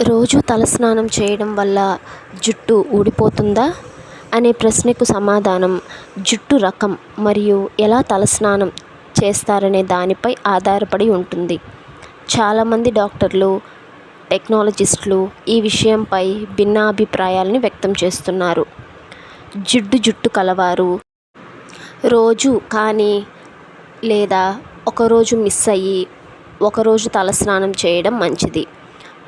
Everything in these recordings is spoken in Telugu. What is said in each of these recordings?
రోజు తలస్నానం చేయడం వల్ల జుట్టు ఊడిపోతుందా అనే ప్రశ్నకు సమాధానం జుట్టు రకం మరియు ఎలా తలస్నానం చేస్తారనే దానిపై ఆధారపడి ఉంటుంది. చాలామంది డాక్టర్లు, టెక్నాలజిస్టులు ఈ విషయంపై భిన్నాభిప్రాయాలను వ్యక్తం చేస్తున్నారు. జుట్టు కలవారు రోజు కానీ లేదా ఒకరోజు మిస్ అయ్యి ఒకరోజు తలస్నానం చేయడం మంచిది.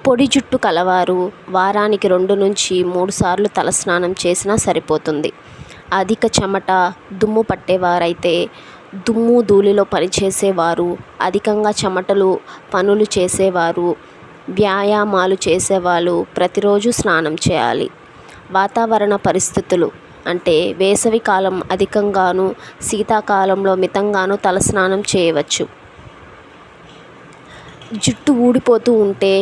పొడి జుట్టు కలవారు వారానికి 2 నుంచి 3 సార్లు తలస్నానం చేసినా సరిపోతుంది. అధిక చెమట, దుమ్ము పట్టేవారైతే, దుమ్ము ధూళిలో పనిచేసేవారు, అధికంగా చెమటలు పనులు చేసేవారు, వ్యాయామాలు చేసేవాళ్ళు ప్రతిరోజు స్నానం చేయాలి. వాతావరణ పరిస్థితులు అంటే వేసవి కాలం అధికంగాను, శీతాకాలంలో మితంగాను తలస్నానం చేయవచ్చు. జుట్టు ఊడిపోతూ ఉంటే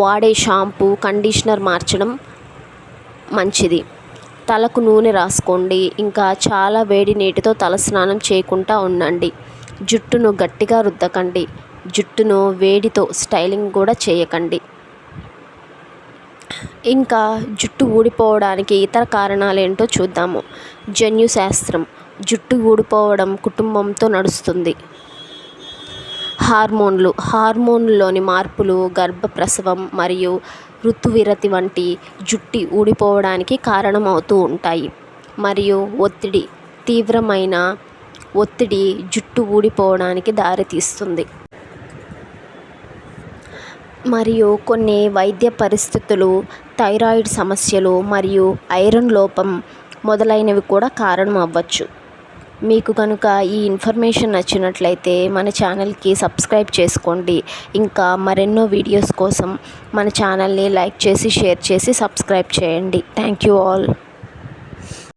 వాడే షాంపూ, కండిషనర్ మార్చడం మంచిది. తలకు నూనె రాసుకోండి. ఇంకా చాలా వేడి నీటితో తలస్నానం చేయకుండా ఉండండి. జుట్టును గట్టిగా రుద్దకండి. జుట్టును వేడితో స్టైలింగ్ కూడా చేయకండి. ఇంకా జుట్టు ఊడిపోవడానికి ఇతర కారణాలేంటో చూద్దాము. జన్యుశాస్త్రం: జుట్టు ఊడిపోవడం కుటుంబంతో నడుస్తుంది. హార్మోన్లలోని మార్పులు, గర్భప్రసవం మరియు ఋతువిరతి వంటి జుట్టు ఊడిపోవడానికి కారణమవుతూ ఉంటాయి. మరియు తీవ్రమైన ఒత్తిడి జుట్టు ఊడిపోవడానికి దారితీస్తుంది. మరియు కొన్ని వైద్య పరిస్థితులు, థైరాయిడ్ సమస్యలు మరియు ఐరన్ లోపం మొదలైనవి కూడా కారణం అవ్వచ్చు. మీకు కనుక ఈ ఇన్ఫర్మేషన్ నచ్చినట్లయితే మన ఛానల్కి సబ్స్క్రైబ్ చేసుకోండి. ఇంకా మరెన్నో వీడియోస్ కోసం మన ఛానల్ని లైక్ చేసి, షేర్ చేసి సబ్స్క్రైబ్ చేయండి. Thank you all.